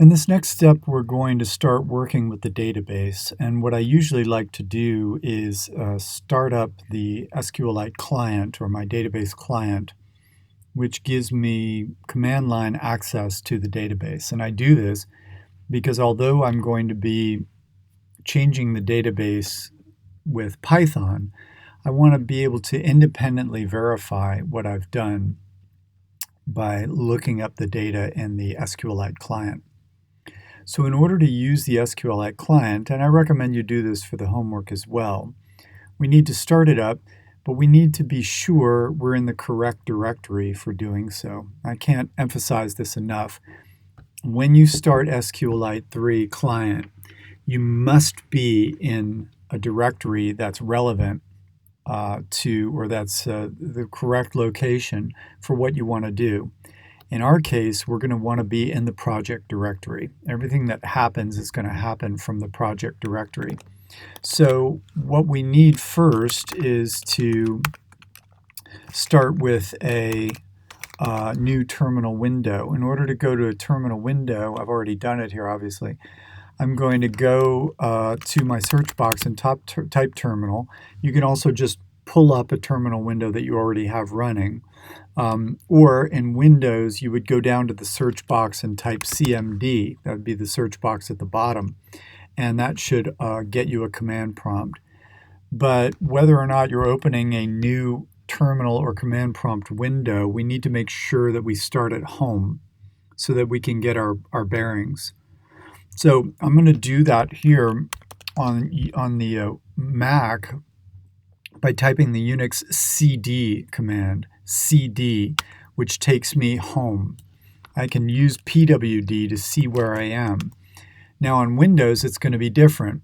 In this next step, we're going to start working with the database. And what I usually like to do is start up the SQLite client or my database client, which gives me command line access to the database. And I do this because although I'm going to be changing the database with Python, I want to be able to independently verify what I've done by looking up the data in the SQLite client. So in order to use the SQLite client, and I recommend you do this for the homework as well, we need to start it up, but we need to be sure we're in the correct directory for doing so. I can't emphasize this enough. When you start SQLite 3 client, you must be in a directory that's relevant or that's the correct location for what you want to do. In our case, we're going to want to be in the project directory. Everything that happens is going to happen from the project directory. So what we need first is to start with a new terminal window. In order to go to a terminal window, I've already done it here obviously, I'm going to go to my search box and type terminal. You can also just pull up a terminal window that you already have running. Or in Windows, you would go down to the search box and type CMD. That would be the search box at the bottom. And that should get you a command prompt. But whether or not you're opening a new terminal or command prompt window, we need to make sure that we start at home so that we can get our bearings. So I'm going to do that here on the Mac by typing the Unix cd command, cd, which takes me home. I can use pwd to see where I am. Now on Windows, it's going to be different.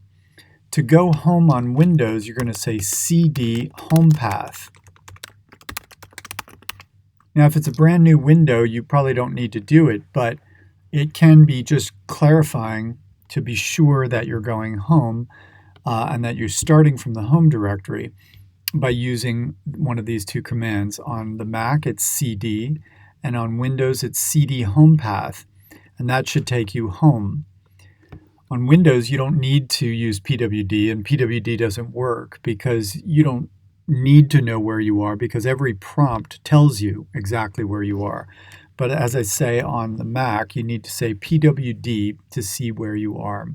To go home on Windows, you're going to say cd home path. Now if it's a brand new window, you probably don't need to do it, but it can be just clarifying to be sure that you're going home and that you're starting from the home directory by using one of these two commands. On the Mac, it's cd, and on Windows, it's cd home path, and that should take you home. On Windows, you don't need to use pwd, and pwd doesn't work because you don't need to know where you are because every prompt tells you exactly where you are. But as I say on the Mac, you need to say pwd to see where you are.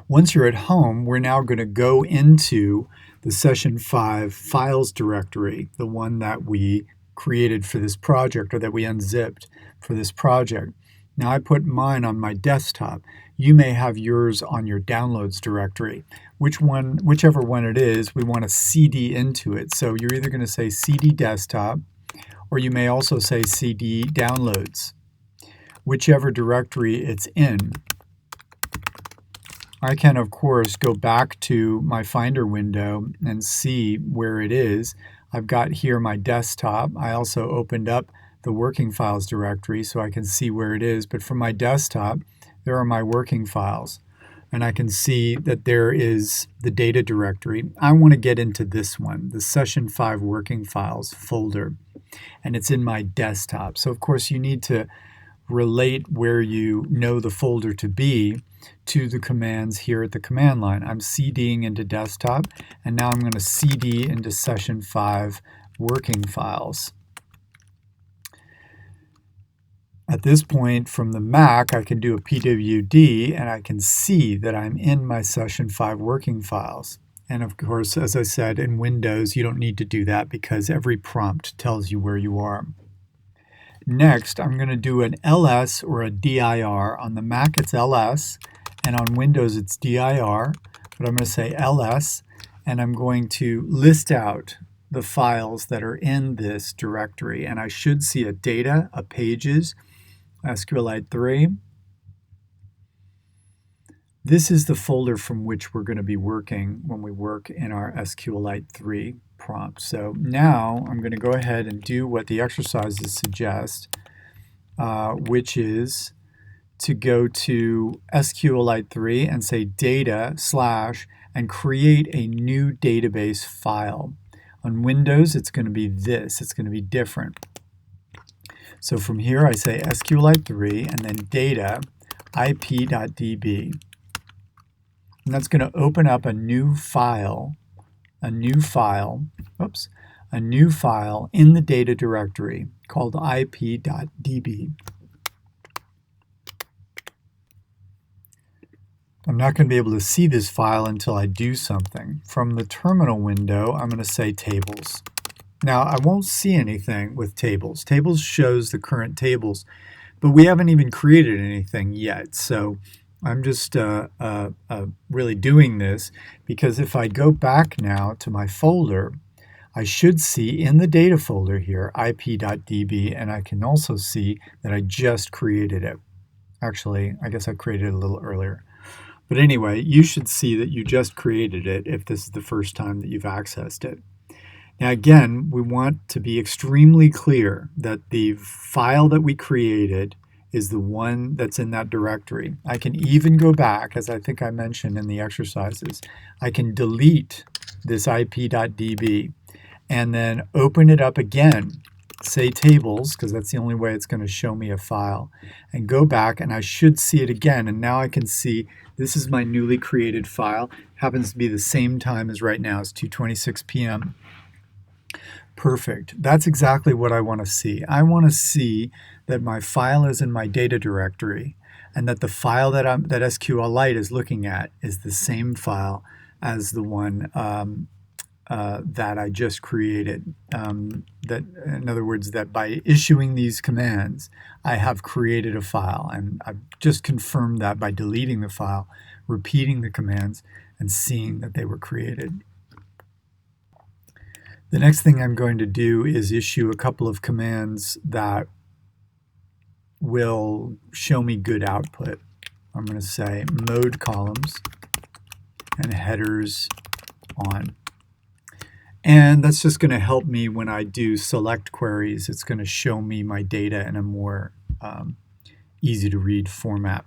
Once you're at home, we're now going to go into the Session 5 files directory, the one that we created for this project or that we unzipped for this project. Now I put mine on my desktop. You may have yours on your downloads directory. Whichever one it is, we want to cd into it. So you're either going to say cd desktop, or you may also say cd downloads, whichever directory it's in. I can, of course, go back to my Finder window and see where it is. I've got here my desktop. I also opened up the working files directory so I can see where it is. But from my desktop, there are my working files. And I can see that there is the data directory. I want to get into this one, the Session 5 working files folder. And it's in my desktop. So, of course, you need to relate where you know the folder to be to the commands here at the command line. I'm cding into desktop, and now I'm going to cd into Session 5 working files. At this point, from the Mac, I can do a pwd, and I can see that I'm in my Session 5 working files. And of course, as I said, in Windows, you don't need to do that because every prompt tells you where you are. Next, I'm going to do an ls or a dir. On the Mac, it's ls, and on Windows, it's dir. But I'm going to say ls, and I'm going to list out the files that are in this directory. And I should see a data, a pages, SQLite 3. This is the folder from which we're going to be working when we work in our SQLite 3 prompt. So now I'm going to go ahead and do what the exercises suggest, which is to go to SQLite 3 and say data / and create a new database file. On Windows, it's going to be this. It's going to be different. So from here, I say SQLite 3 and then data ip.db. And that's going to open up a new file in the data directory called ip.db. I'm not going to be able to see this file until I do something. From the terminal window, I'm going to say tables. Now, I won't see anything with tables. Tables shows the current tables, but we haven't even created anything yet. So I'm just really doing this because if I go back now to my folder, I should see in the data folder here ip.db, and I can also see that I just created it. Actually, I guess I created it a little earlier. But anyway, you should see that you just created it if this is the first time that you've accessed it. Now again, we want to be extremely clear that the file that we created is the one that's in that directory. I can even go back, as I think I mentioned in the exercises, I can delete this ip.db and then open it up again, say tables, because that's the only way it's going to show me a file, and go back and I should see it again, and now I can see this is my newly created file. Happens to be the same time as right now. It's 2:26 p.m. Perfect. That's exactly what I want to see. I want to see that my file is in my data directory and that the file that SQLite is looking at is the same file as the one that I just created. In other words, that by issuing these commands, I have created a file, and I've just confirmed that by deleting the file, repeating the commands, and seeing that they were created. The next thing I'm going to do is issue a couple of commands that will show me good output. I'm going to say mode columns and headers on. And that's just going to help me when I do select queries. It's going to show me my data in a more easy to read format.